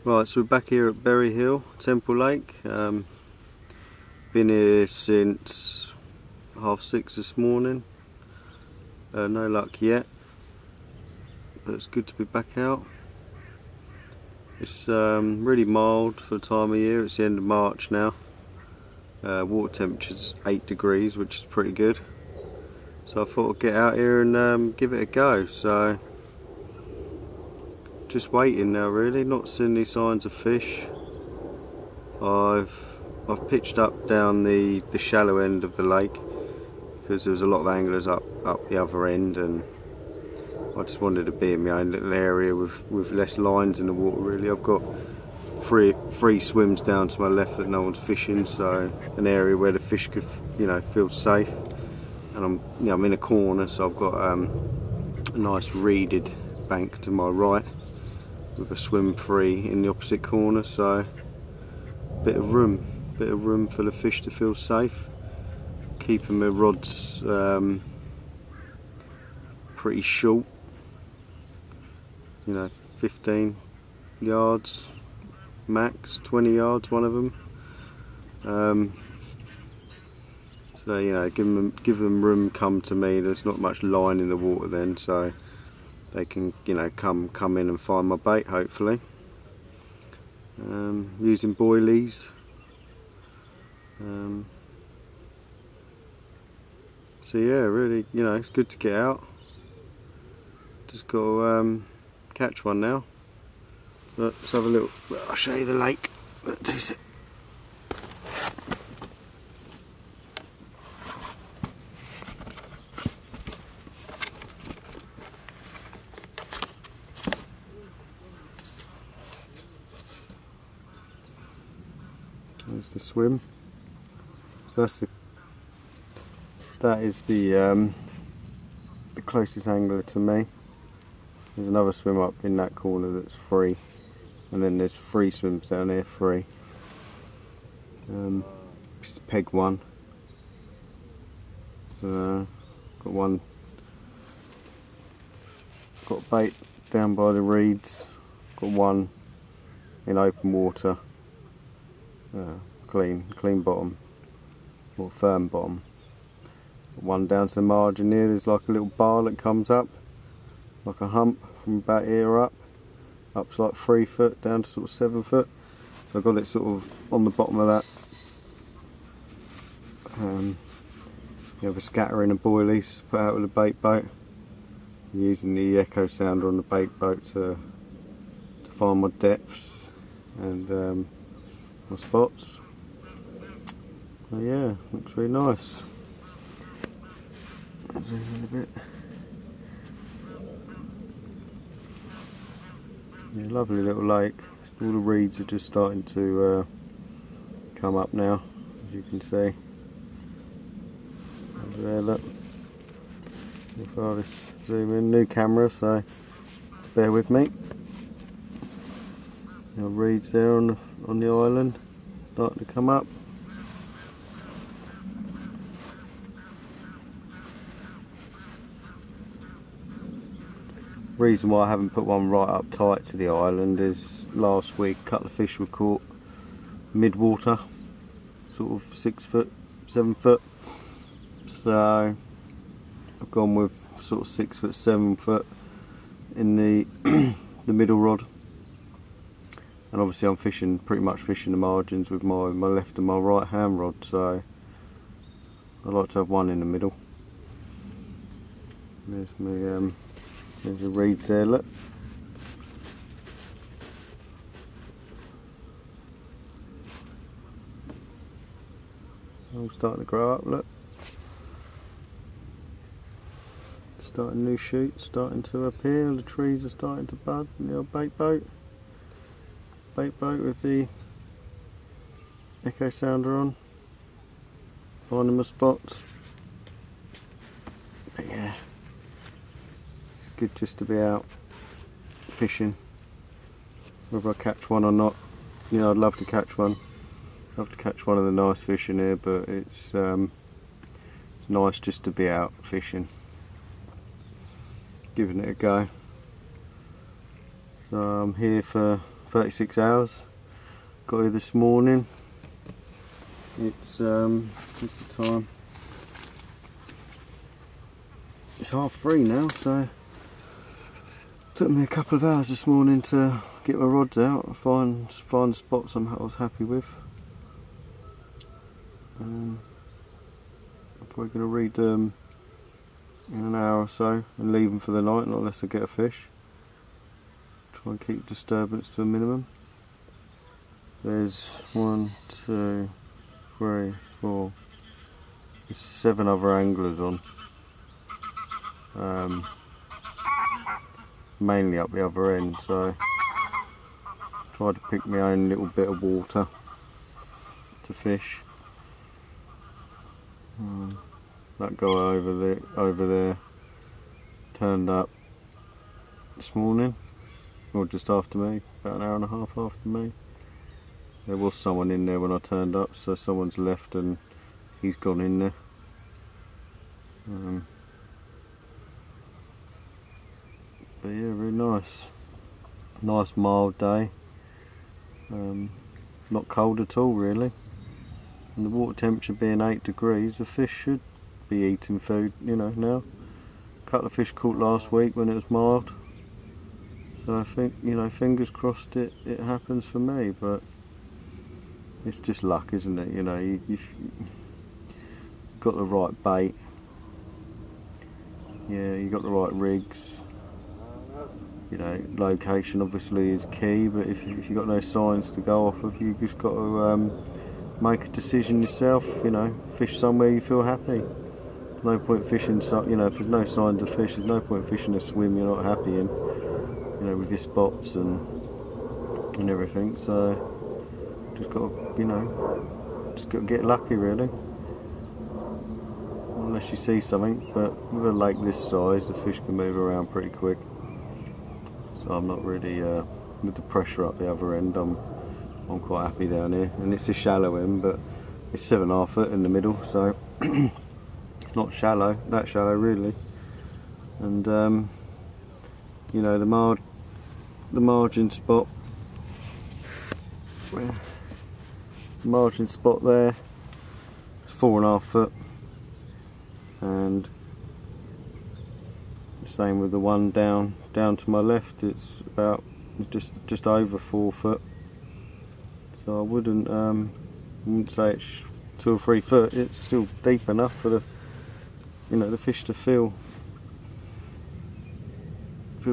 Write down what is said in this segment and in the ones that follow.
Right, so we're back here at Berry Hill, Temple Lake. Been here since 6:30 this morning. No luck yet, but it's good to be back out. It's really mild for the time of year. It's the end of March now. Water temperature's 8 degrees, which is pretty good. So I thought I'd get out here and give it a go. So just waiting now, really. Not seeing any signs of fish. I've pitched up down the shallow end of the lake because there was a lot of anglers up the other end, and I just wanted to be in my own little area with less lines in the water. Really, I've got free swims down to my left that no one's fishing, so an area where the fish could, feel safe. And I'm in a corner, so I've got a nice reeded bank to my right with a swim free in the opposite corner, so bit of room for the fish to feel safe. Keeping my rods pretty short, 15 yards max, 20 yards one of them. So give them room, come to me. There's not much line in the water then, so they can come in and find my bait, hopefully. Using boilies. So yeah, really, it's good to get out. Just got to catch one now. Let's have a little. I'll show you the lake. There's the swim. So that is the closest angler to me. There's another swim up in that corner that's free, and then there's 3 swims down here free. This is peg 1. So got bait down by the reeds. Got one in open water. Clean bottom, or firm bottom. One down to the margin here. There's like a little bar that comes up, like a hump from about here up to like 3 foot down to sort of 7 foot. So I've got it sort of on the bottom of that. You have a scattering of boilies put out with a bait boat. I'm using the echo sounder on the bait boat to find my depths and my spots. So yeah, looks really nice. Zoom in a bit. Yeah, lovely little lake. All the reeds are just starting to come up now, as you can see. Over there, look. If I just zoom in, new camera, so bear with me. The reeds there on the island, starting to come up. Reason why I haven't put one right up tight to the island is last week a couple of fish were caught mid-water, sort of 6 foot, 7 foot. So I've gone with sort of 6 foot, 7 foot in the the middle rod. And obviously I'm pretty much fishing the margins with my left and my right hand rod, so I like to have one in the middle. There's the reeds there, look. I'm starting to grow up, look. Starting new shoots, starting to appear, the trees are starting to bud, and the old bait boat with the echo sounder on, finding my spots. But yeah, it's good just to be out fishing, whether I catch one or not. I'd love to catch one. Love to catch one of the nice fish in here, but it's nice just to be out fishing, giving it a go. So I'm here for 36 hours. Got here this morning. It's what's the time? It's 3:30 now, so took me a couple of hours this morning to get my rods out, find spots I was happy with. I'm probably going to read them in an hour or so and leave them for the night, not unless I get a fish. Try and keep disturbance to a minimum. There's 1, 2, 3, 4. There's 7 other anglers on. Mainly up the other end, so tried to pick my own little bit of water to fish. That guy over there turned up this morning, or just after me, about an hour and a half after me. There was someone in there when I turned up, so someone's left and he's gone in there. But yeah, really nice mild day. Not cold at all really, and the water temperature being 8 degrees, the fish should be eating food, you know, now. A couple of fish caught last week when it was mild, so I think, you know, fingers crossed it happens for me, but it's just luck, isn't it? You know, you've got the right bait, yeah, you got the right rigs. You know, location obviously is key, but if you've got no signs to go off of, you just got to make a decision yourself. You know, fish somewhere you feel happy. No point fishing, you know, if there's no signs of fish, there's no point fishing a swim you're not happy in. You know, with your spots and everything. So just got to, you know, just got to get lucky really. Unless you see something, but with a lake this size, the fish can move around pretty quick. So I'm not really, with the pressure up the other end, I'm quite happy down here. And it's a shallow end, but it's 7.5 foot in the middle, so it's not shallow, that shallow really. And you know, the margin spot there, it's 4.5 foot, and the same with the one down to my left. It's about just over 4 foot. So I wouldn't say it's 2 or 3 foot. It's still deep enough for the, you know, the fish to feel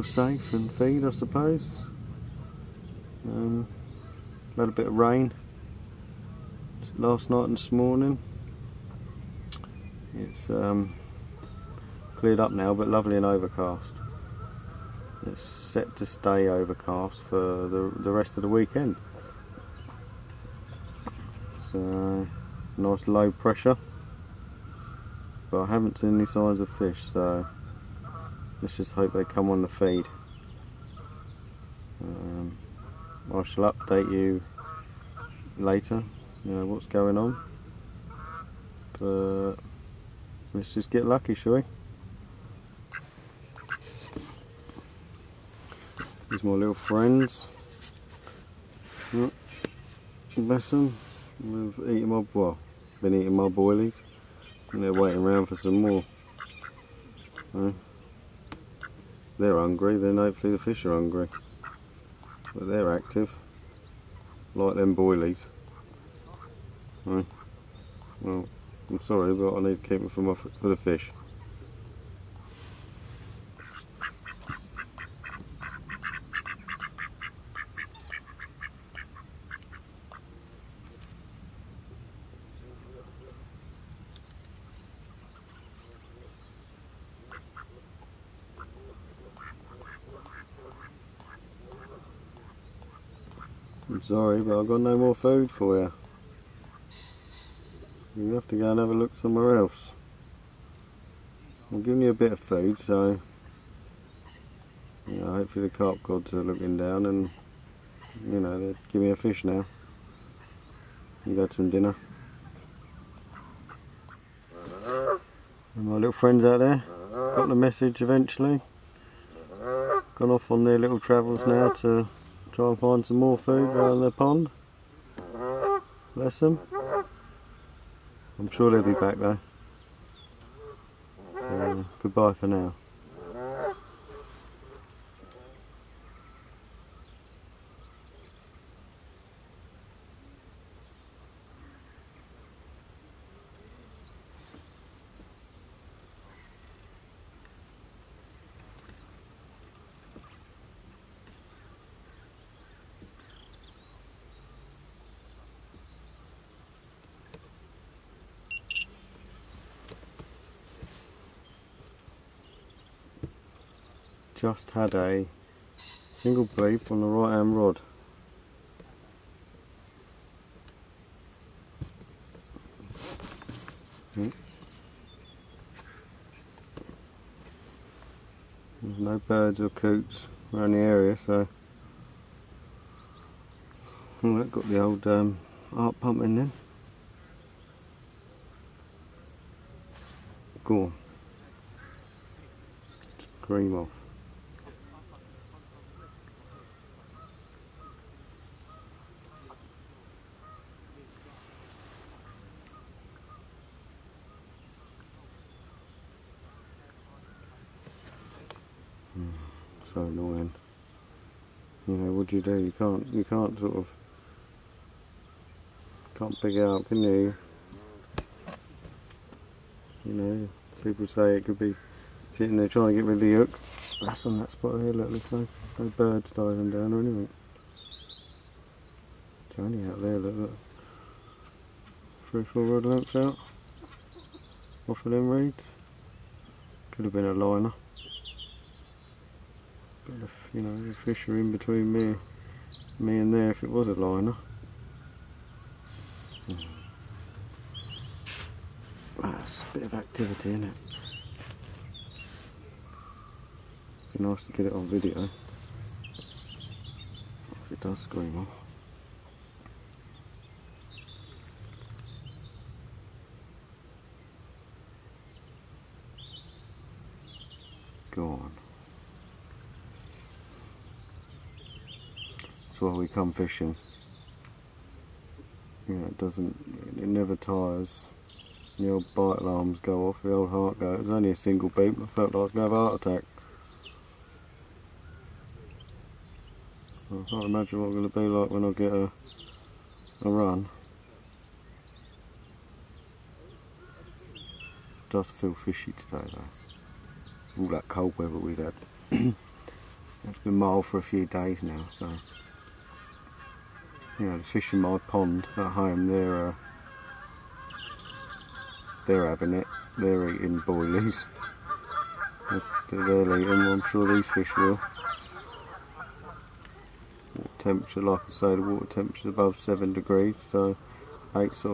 safe and feed, I suppose. Had a bit of rain last night and this morning. It's cleared up now, but lovely and overcast. It's set to stay overcast for the rest of the weekend. So nice low pressure, but I haven't seen any signs of fish, so let's just hope they come on the feed. I shall update you later, you know, what's going on, but let's just get lucky, shall we? These my little friends. Bless them. Been eating my boilies, and they're waiting around for some more. They're hungry, then hopefully the fish are hungry. But they're active, like them boilies. Well, I'm sorry, but I need to keep them for the fish. I'm sorry, but I've got no more food for you. You have to go and have a look somewhere else. I'm giving you a bit of food, so you know, hopefully the carp gods are looking down and, you know, they'll give me a fish now. You've had some dinner. And my little friends out there got the message eventually. Gone off on their little travels now to Try and find some more food around the pond. Bless them. I'm sure they'll be back though. Goodbye for now. Just had a single bleep on the right hand rod. There's no birds or coots around the area, so that got the old heart pumping then. Go on, scream off. So annoying. You know, what do? You can't sort of, can't pick it up, can you? You know, people say it could be sitting there trying to get rid of the hook. That's on that spot here, look, there's no birds diving down or anything. It's only out there, look. 3 or 4 rod lengths out. Off of them reeds. Could have been a liner. But you know, the fish are in between me and there if it was a liner. That's a bit of activity, isn't it? Be nice to get it on video. If it does scream off. Go on. That's why we come fishing. You know, it never tires. The old bite alarms go off, the old heart goes. It was only a single beep. I felt like I was going to have a heart attack. I can't imagine what it's going to be like when I get a run. It does feel fishy today though. All that cold weather we've had. It's been mild for a few days now, so you know, the fish in my pond at home, they're having it. They're eating boilies. They'll eat them. I'm sure these fish will. Water temperature, like I say, the water temperature is above 7 degrees, so just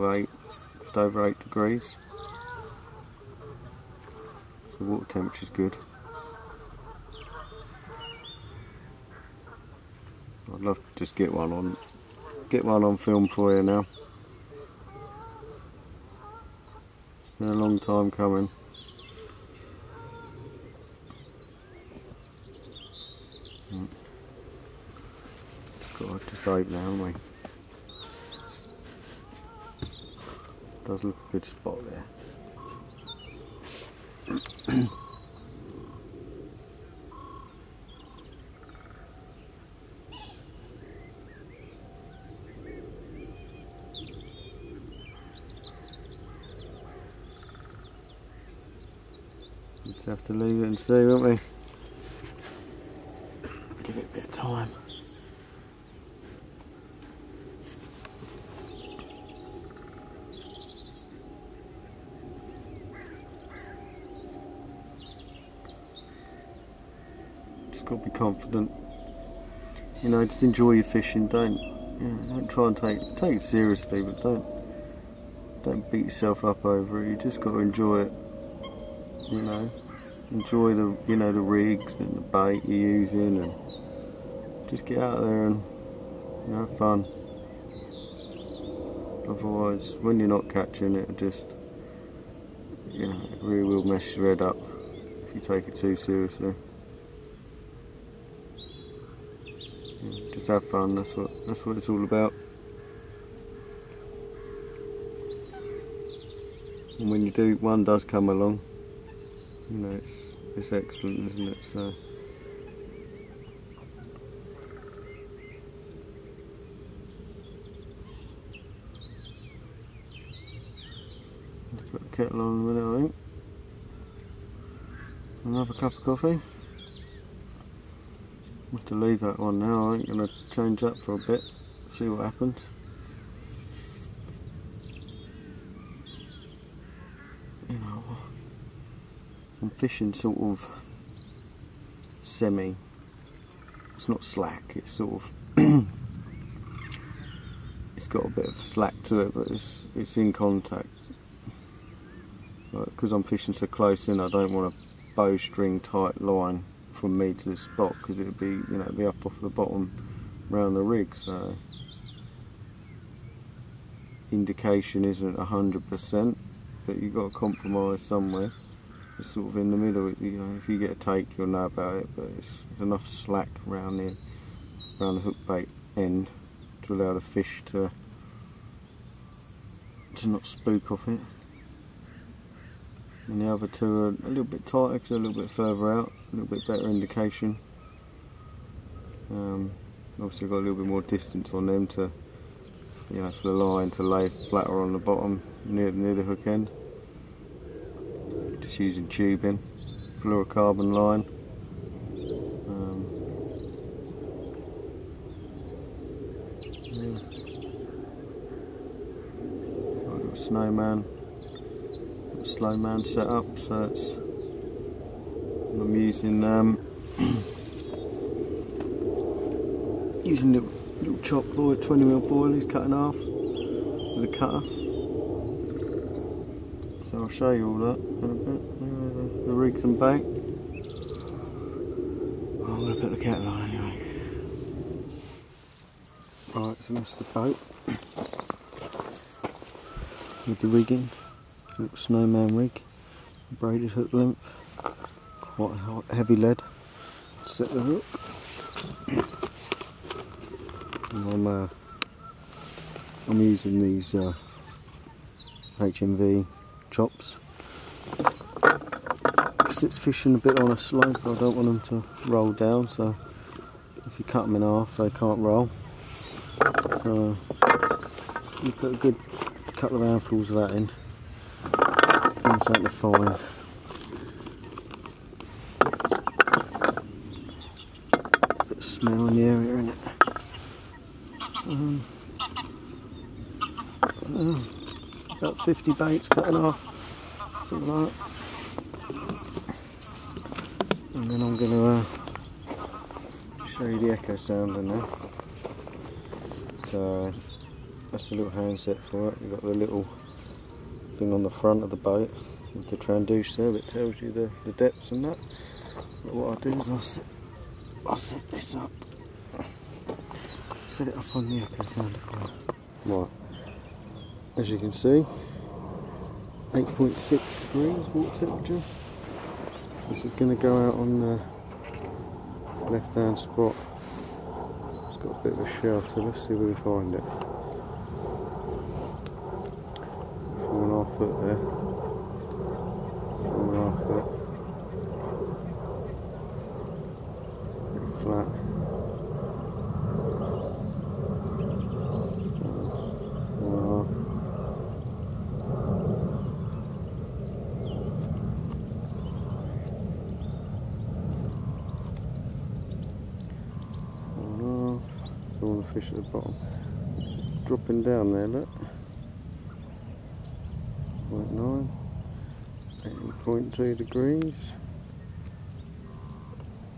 over 8 degrees. The water temperature is good. I'd love to just get one on film for you now. It's been a long time coming. Got to just open now, haven't we? Does look a good spot there. Just have to leave it and see, won't we? Give it a bit of time. Just got to be confident. You know, just enjoy your fishing. Don't try and take it seriously, but don't beat yourself up over it. You just got to enjoy it. You know, enjoy the the rigs and the bait you're using, and just get out there and have fun. Otherwise, when you're not catching it, just it really will mess your head up if you take it too seriously. Just Just have fun. That's what it's all about. And when one does come along, you know, it's excellent, isn't it? So. Put the kettle on in a minute, I think. Another cup of coffee. Have to leave that one now. I think I'm going to change up for a bit, see what happens. You know, I'm fishing sort of semi. It's not slack. It's sort of. It's got a bit of slack to it, but it's in contact. Because I'm fishing so close in, I don't want a bowstring tight line from me to the spot, because it would be, you know, be up off the bottom round the rig. So indication isn't 100%, but you've got to compromise somewhere. It's sort of in the middle. You know, if you get a take, you'll know about it. But it's enough slack around the hook bait end to allow the fish to not spook off it. And the other two are a little bit tighter because they're a little bit further out, a little bit better indication. Obviously got a little bit more distance on them to, you know, for the line to lay flatter on the bottom near the hook end. Just using tubing, fluorocarbon line. Yeah. Got a little snowman. Slow man set up, so it's, I'm using little chop boy, 20mm boil. He's cut in half with a cutter. So I'll show you all that in a bit. The rig's and bank. Oh, I'm going to put the kettle on anyway. Right, so that's the boat with the rigging. Little snowman rig, braided hook length, quite heavy lead. Set the hook, and I'm using these HMV chops because it's fishing a bit on a slope. I don't want them to roll down, so if you cut them in half, they can't roll. So you put a good couple of handfuls of that in. Something to find. Bit of smell in the area, innit? About 50 baits cut in half, something like that. And then I'm going to show you the echo sounder now. So that's the little handset for it. You've got the little thing on the front of the boat with the transducer that tells you the depths and that. But what I'll do is I'll set this up, set it up on the echo sounder for you. Right, as you can see, 8.6 degrees water temperature. This is going to go out on the left hand spot. It's got a bit of a shelf, so let's see if we can find it. 4.5 foot there. 4.5 foot. Pretty flat. All the fish at the bottom. It's just dropping down there, look. 0.9, 8.2 degrees,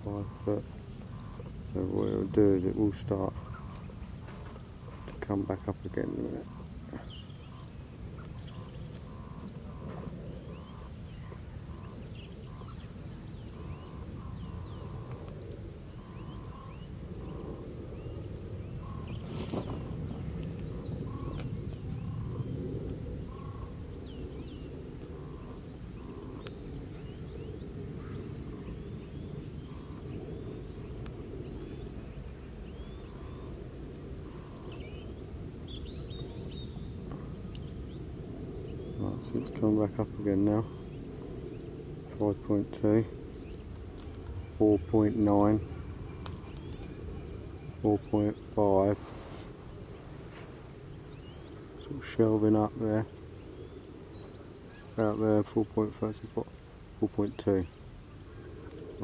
5 foot. So what it'll do is it will start to come back up again in a minute. So it's come back up again now. 5.2, 4.9, 4.5. Sort of shelving up there. Out there, 4.5, 4.2.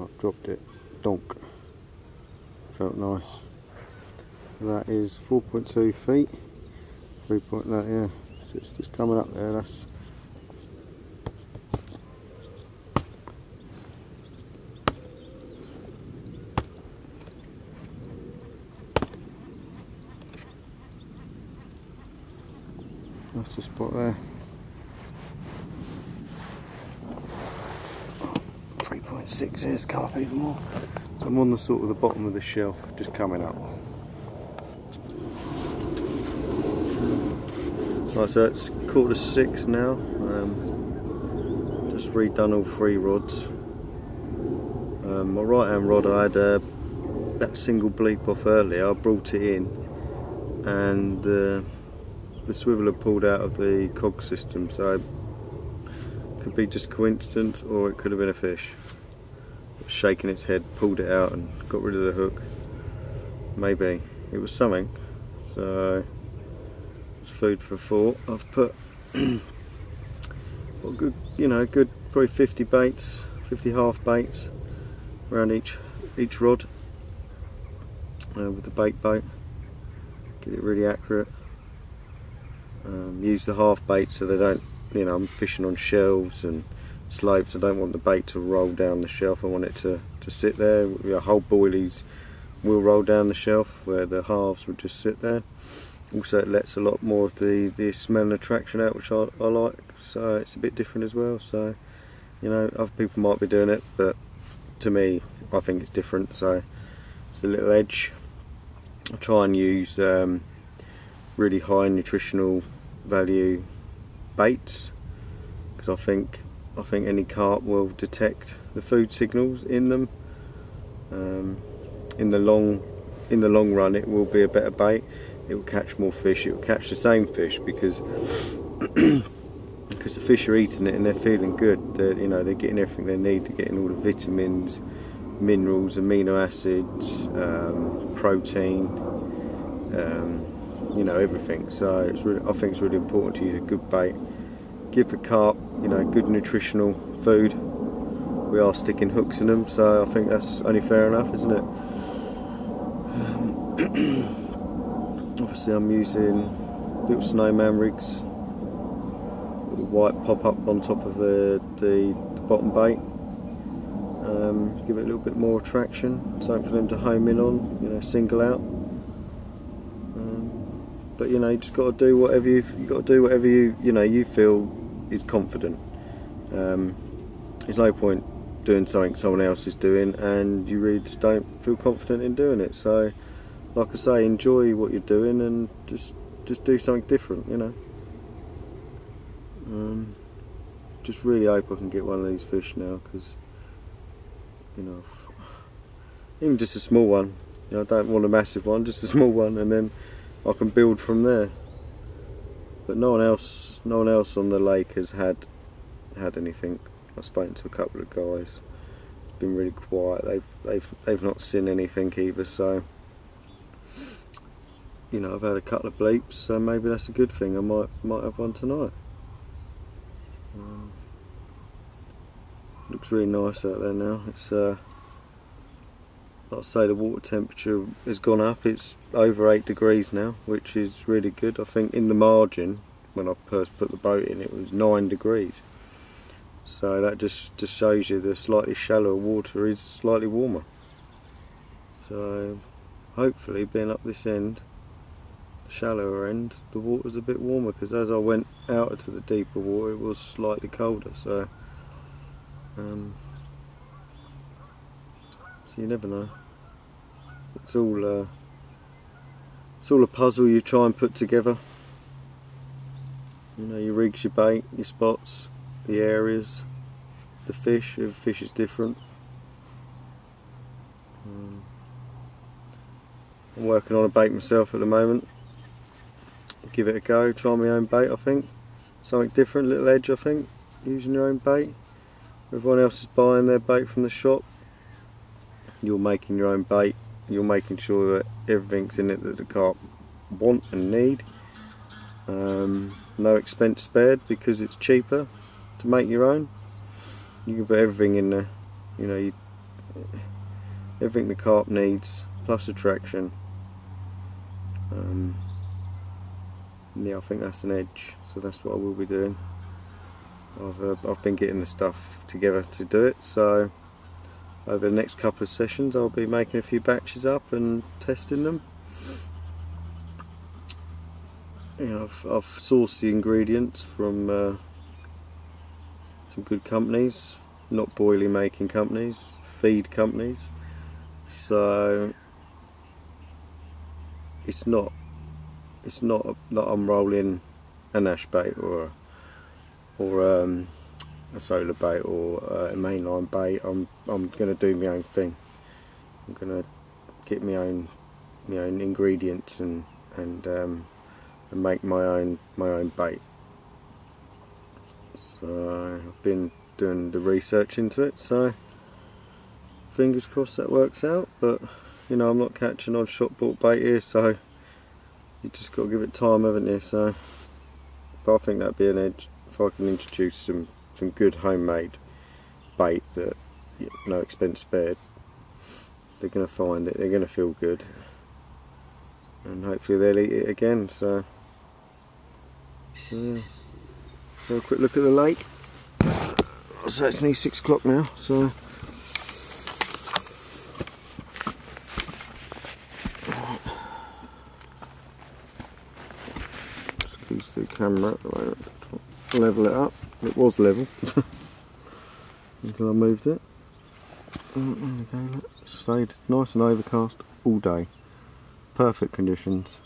I've dropped it. Donk. Felt nice. So that is 4.2 feet. 3 point that, yeah. So it's just coming up there. That's the spot there. 3.6 here's carp even more. I'm on the sort of the bottom of the shelf, just coming up. Right, so it's 5:45 now. Just redone all 3 rods. My right hand rod, I had that single bleep off earlier. I brought it in, and the swivel had pulled out of the cog system, so it could be just coincidence, or it could have been a fish. It was shaking its head, pulled it out and got rid of the hook. Maybe it was something. So it's food for thought. I've put well, good, you know, good probably 50 baits, 50 half baits around each rod with the bait boat. Get it really accurate. Use the half bait so they don't, you know, I'm fishing on shelves and slopes. I don't want the bait to roll down the shelf. I want it to sit there. Whole boilies will roll down the shelf, where the halves would just sit there. Also, it lets a lot more of the smell and attraction out, which I like. So it's a bit different as well. So, you know, other people might be doing it, but to me, I think it's different. So it's a little edge. I try and use really high nutritional value baits, because I think any carp will detect the food signals in them. In the long run, it will be a better bait. It will catch more fish. It will catch the same fish because because the fish are eating it and they're feeling good. You know, they're getting everything they need. They're getting all the vitamins, minerals, amino acids, protein. You know, everything. So it's really, I think it's really important to use a good bait. Give the carp, you know, good nutritional food. We are sticking hooks in them, so I think that's only fair enough, isn't it? Obviously, I'm using little snowman rigs, little white pop up on top of the bottom bait. Give it a little bit more attraction, something for them to home in on, you know, single out. But you know, you just got to do whatever you feel is confident. There's no point doing something someone else is doing and you really just don't feel confident in doing it. So, like I say, enjoy what you're doing and just do something different. You know. Just really hope I can get one of these fish now, because you know, even just a small one. You know, I don't want a massive one, just a small one, and then I can build from there. But no one else on the lake has had anything. I've spoken to a couple of guys. It's been really quiet. They've not seen anything either. So, you know, I've had a couple of bleeps, so maybe that's a good thing. I might have one tonight. Looks really nice out there now. It's like I say, the water temperature has gone up. It's over 8 degrees now, which is really good. I think in the margin, when I first put the boat in, it was 9 degrees. So that just shows you the slightly shallower water is slightly warmer. So hopefully, being up this end, the shallower end, the water's a bit warmer, because as I went out into the deeper water, it was slightly colder. So you never know. It's all a puzzle you try and put together. You know, your rigs, your bait, your spots, the areas, the fish. Every fish is different. I'm working on a bait myself at the moment. Give it a go. Try my own bait, I think. something different, little edge I think, using your own bait. Everyone else is buying their bait from the shop. You're making your own bait. You're making sure that everything's in it that the carp want and need. No expense spared because it's cheaper to make your own. You can put everything in there, you know, everything the carp needs plus attraction. Yeah, I think that's an edge, so that's what I will be doing. I've been getting the stuff together to do it, so over the next couple of sessions I'll be making a few batches up and testing them. You know, I've sourced the ingredients from some good companies, not boilie making companies, feed companies. So it's not that I'm rolling an ash bait or a solar bait or a mainline bait. I'm going to do my own thing. I'm going to get my own ingredients and make my own bait. So I've been doing the research into it, so fingers crossed that works out. But you know, I'm not catching on shop bought bait here, so you just got to give it time, haven't you? So, but I think that'd be an edge if I can introduce some good homemade bait that, no expense spared. They're going to find it, they're going to feel good, and hopefully they'll eat it again. So yeah, have a quick look at the lake. So it's nearly 6 o'clock now, so squeeze the camera at the moment, level it up. It was level until I moved it. There we go, look. Stayed nice and overcast all day. Perfect conditions.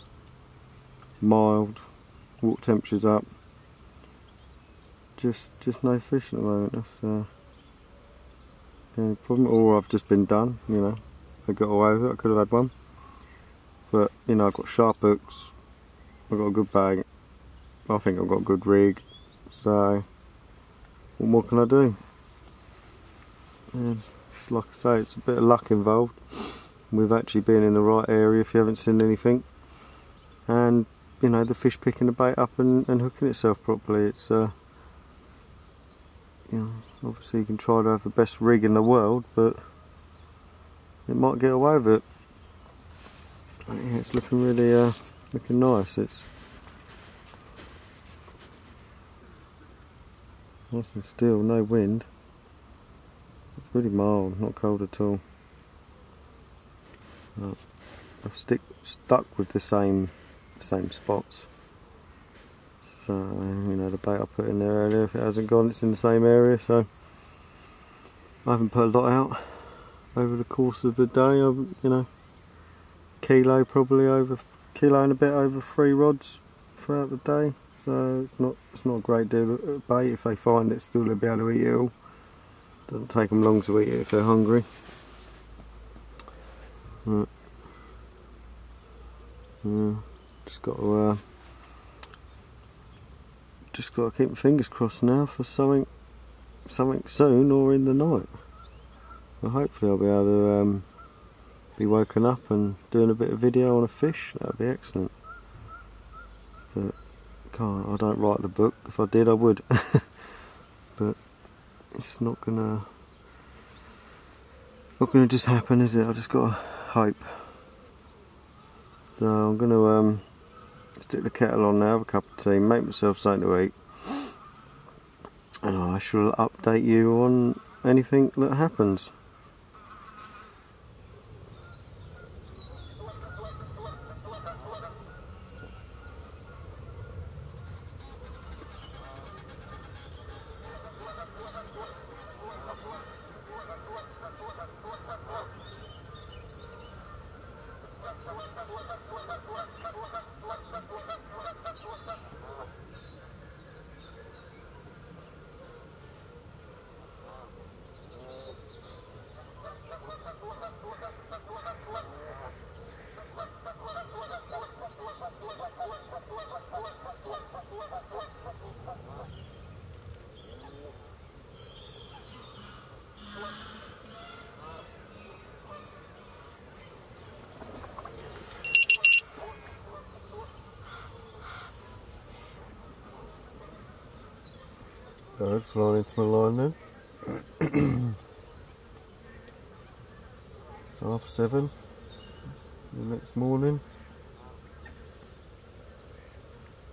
Mild, water temperature's up. Just no fish at the moment. That's the only problem. Or I've just been done, you know. I got away with it, I could have had one. But, you know, I've got sharp hooks, I've got a good bag, I think I've got a good rig, so what more can I do? And like I say, it's a bit of luck involved. We've actually been in the right area if you haven't seen anything. And, you know, the fish picking the bait up and hooking itself properly. It's you know, obviously you can try to have the best rig in the world, but it might get away with it. Yeah, it's looking really looking nice. It's nice and still, no wind. It's really mild, not cold at all. I've stuck with the same spots. So, you know, the bait I put in there earlier, if it hasn't gone, it's in the same area. So I haven't put a lot out over the course of the day. I've, you know, kilo and a bit over 3 rods throughout the day. So it's not a great deal of bait. If they find it, still they'll be able to eat it all. Doesn't take them long to eat it if they're hungry. Just got to keep my fingers crossed now for something soon or in the night. Well, hopefully I'll be able to be woken up and doing a bit of video on a fish. That'd be excellent. But I don't write the book. If I did, I would. But it's not gonna just happen, is it? I just gotta hope. So I'm gonna stick the kettle on now, have a cup of tea, make myself something to eat, and I shall update you on anything that happens. bird flying into my line then. It's 7:30 the next morning.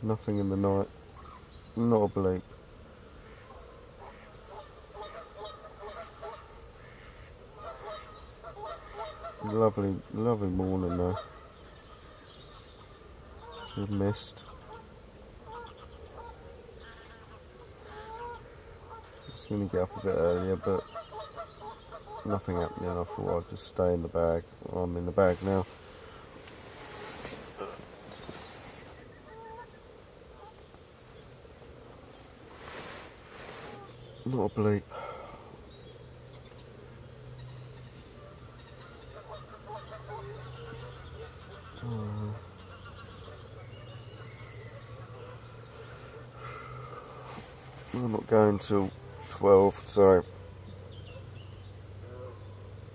Nothing in the night, not a bleep. Lovely, lovely morning though. Good mist. Just going to get up a bit earlier, but nothing happening. I thought I'd just stay in the bag. Well, I'm in the bag now. Not a bleep. I'm not going till 12, so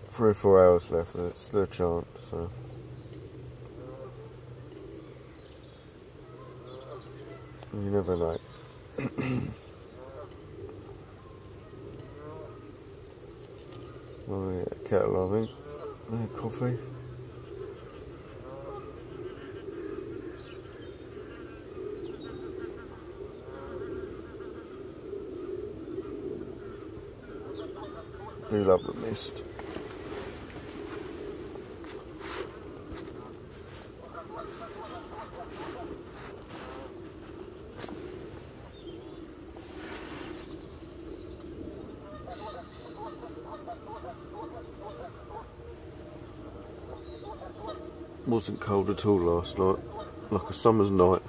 3 or 4 hours left, and it's still a chance. So you never know. Oh yeah, kettle, I think. Yeah, coffee. Do love the mist. Wasn't cold at all last night, like a summer's night,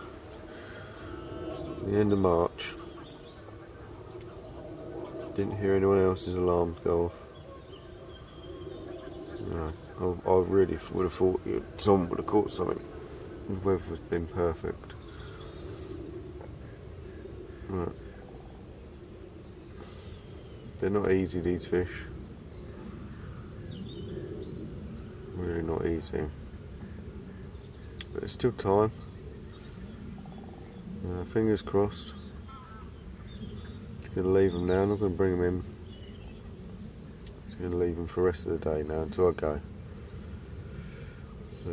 the end of March. Didn't hear anyone else's alarms go off. You know, I really would have thought someone would have caught something. The weather's been perfect. Right. They're not easy, these fish. Really not easy. But there's still time. Fingers crossed. Just going to leave them now. I'm not going to bring them in. Just going to leave them for the rest of the day now until I go. So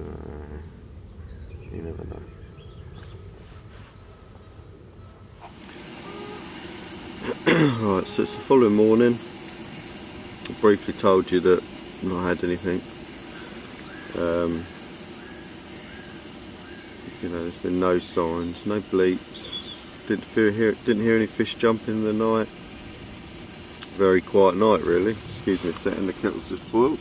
you never know. Right, so it's the following morning. I briefly told you that I've not had anything. You know, there's been no signs, no bleeps. Didn't hear any fish jumping in the night. Very quiet night, really. Excuse me a second, the kettle's just boiled.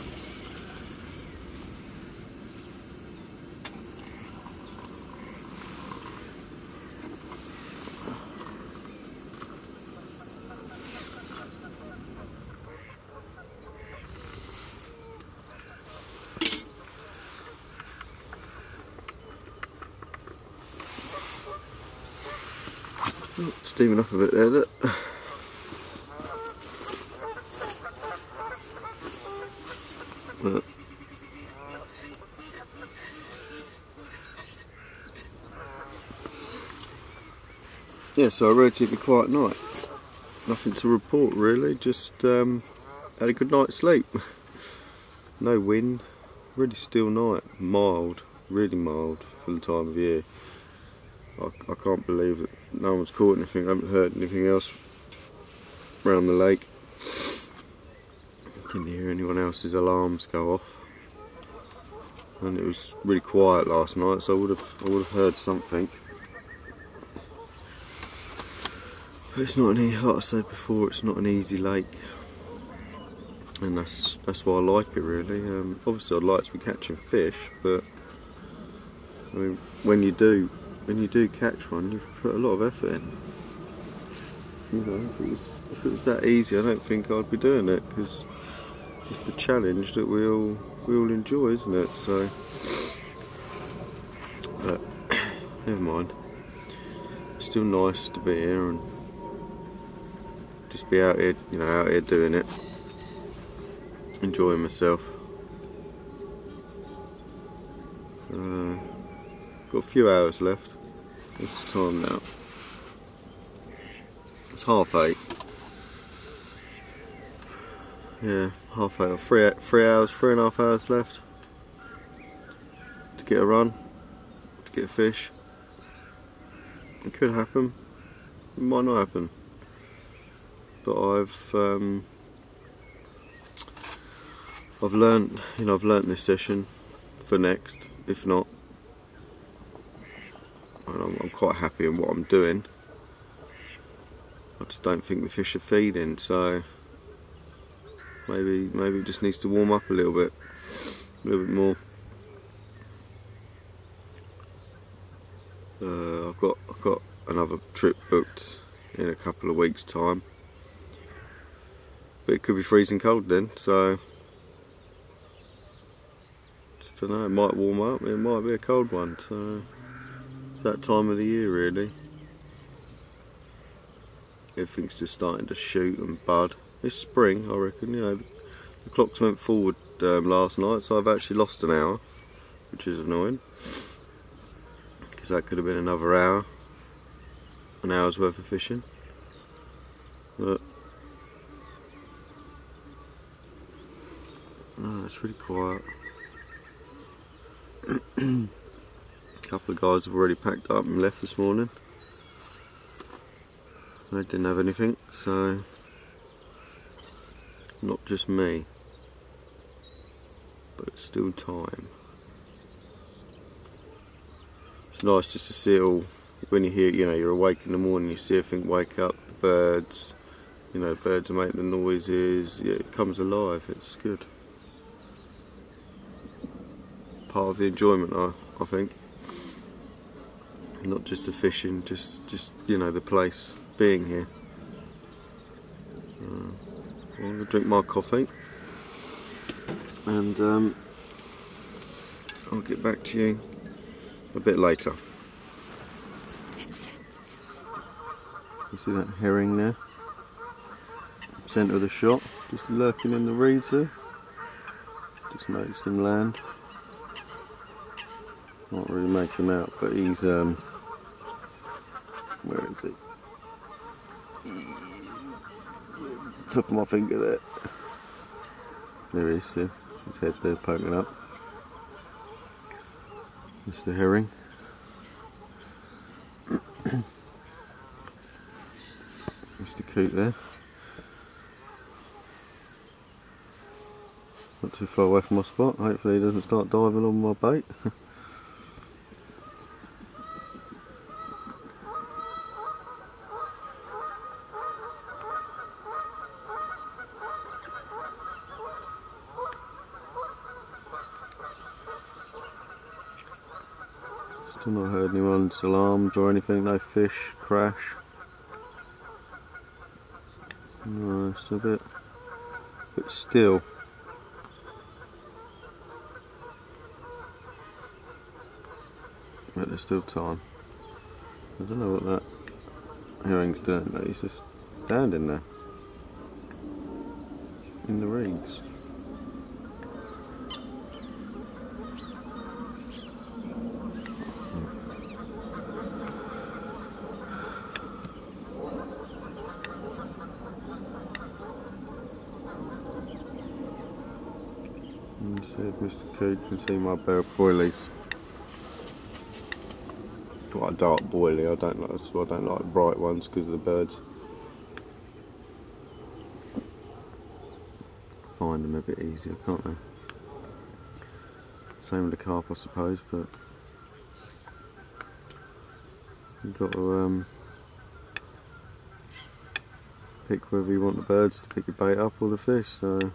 Steaming up a bit there, look. But yeah, so a relatively quiet night. Nothing to report really, just had a good night's sleep. No wind, really still night, mild, really mild for the time of year. I can't believe that no one's caught anything. I haven't heard anything else around the lake. Didn't hear anyone else's alarms go off, and it was really quiet last night, so I would have heard something. But it's not an, like I said before, it's not an easy lake, and that's why I like it really. Obviously, I'd like to be catching fish, but I mean, when you do catch one, you've put a lot of effort in. You know, if it was that easy, I don't think I'd be doing it, because it's the challenge that we all enjoy, isn't it? So, but never mind. It's still nice to be here and just be out here, you know, out here doing it, enjoying myself. So, got a few hours left. What's the time now? It's 8:30. yeah, half hour, 3.5 hours left to get a run, to get a fish. It could happen, it might not happen, but I've learnt, you know, I've learnt this session for next. If not, I'm quite happy in what I'm doing. I just don't think the fish are feeding, so maybe it just needs to warm up a little bit more. I've got another trip booked in a couple of weeks' time, but it could be freezing cold then, so just don't know. It might warm up, it might be a cold one, so it's that time of the year really. Everything's just starting to shoot and bud. It's spring, I reckon. You know, the clocks went forward last night, so I've actually lost an hour, which is annoying, because that could have been another hour, an hour's worth of fishing. But oh, it's really quiet. A couple of guys have already packed up and left this morning. They didn't have anything, so not just me, but it's still time. It's nice just to see it all, when you hear, you know, you're awake in the morning, you see everything wake up, the birds, you know, birds are making the noises, yeah, it comes alive, it's good. Part of the enjoyment, I think. Not just the fishing, just you know, the place, being here. I'm going to drink my coffee and I'll get back to you a bit later. You see that herring there? Centre of the shot, just lurking in the reeds there. Just noticed him land. Not really make him out, but he's where is it? Top of my finger there. There he is, see? His head there poking up. Mr. Herring. Mr. Coot there. Not too far away from my spot. Hopefully he doesn't start diving on my bait. Still not heard anyone's alarms or anything, no fish, crash. No, it's a bit still. But there's still time. I don't know what that herring's doing, but he's just standing there in the reeds. And see if Mr. Coot can see my boilies. Quite a dark boilie. I don't like bright ones because of the birds. Find them a bit easier, can't they? Same with the carp, I suppose, but you've got to pick whether you want the birds to pick your bait up or the fish. So.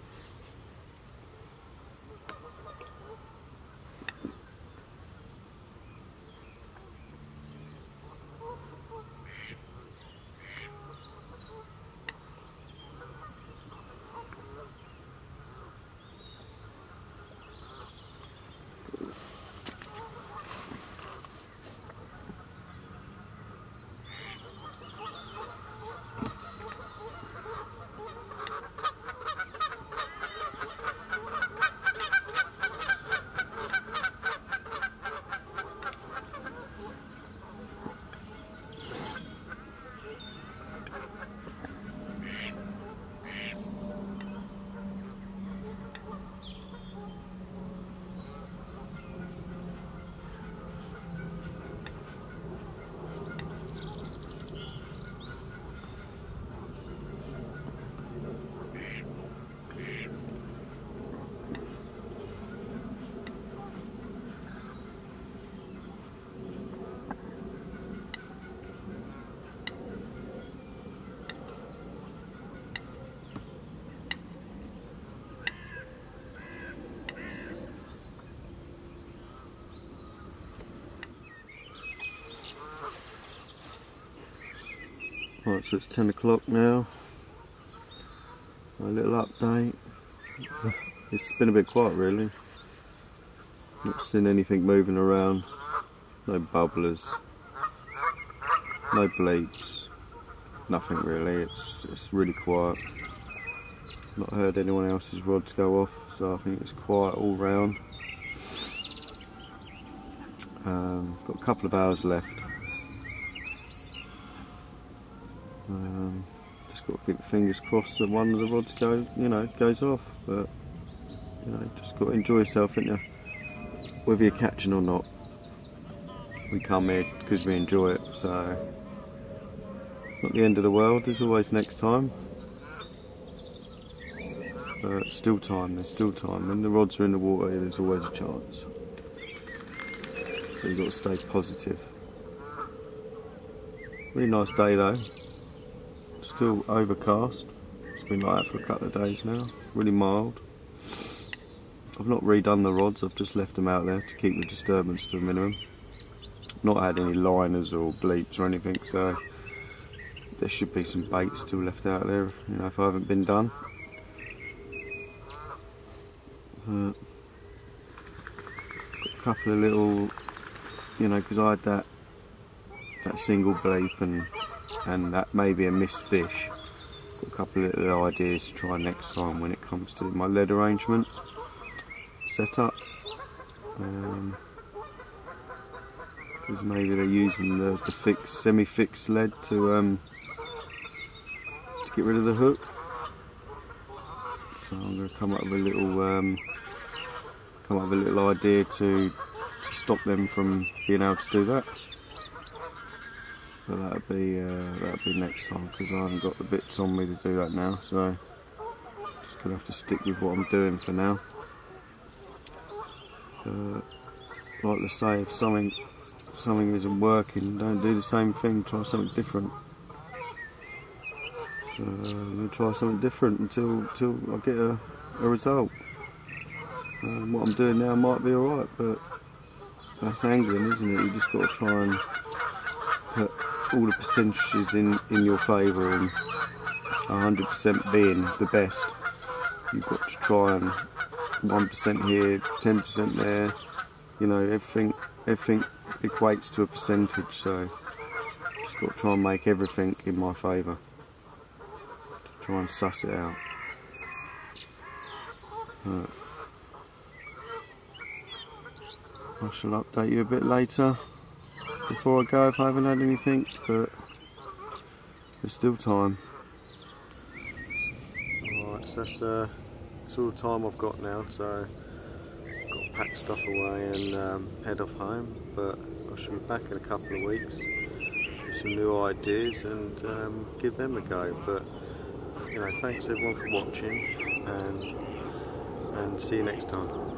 Right, so it's 10 o'clock now. A little update. It's been a bit quiet really. Not seen anything moving around. No bubblers. No bleeps. Nothing really. It's really quiet. Not heard anyone else's rods go off, so I think it's quiet all round. Got a couple of hours left. Just got to keep fingers crossed that one of the rods goes off, but just got to enjoy yourself, ain't you? Whether you're catching or not. We come here because we enjoy it, so not the end of the world. There's always next time, but still time. There's still time. When the rods are in the water, there's always a chance. So you've got to stay positive. Really nice day though. Still overcast. It's been like that for a couple of days now. Really mild. I've not redone the rods. I've just left them out there to keep the disturbance to a minimum. Not had any liners or bleeps or anything, so there should be some bait still left out there, if I haven't been done. Got a couple of little, because I had that single bleep and that may be a missed fish. Got a couple of little ideas to try next time when it comes to my lead arrangement setup. Because maybe they're using the fixed, semi-fixed lead to get rid of the hook. So I'm going to come up with a little idea to stop them from being able to do that. But that'll be next time, because I haven't got the bits on me to do that now. So just gonna have to stick with what I'm doing for now. Like to say, if something isn't working, don't do the same thing, try something different. So I'm going to try something different until I get a result. What I'm doing now might be alright, but that's angling, isn't it? You just got to try and put all the percentages in your favour, and 100% being the best. You've got to try and 1% here, 10% there, everything equates to a percentage, so just got to try and make everything in my favour to try and suss it out. I shall update you a bit later before I go if I haven't had anything, but there's still time. Alright, so that's all the time I've got now, so I've got to pack stuff away and head off home, but I should be back in a couple of weeks with some new ideas and give them a go. But thanks everyone for watching, and see you next time.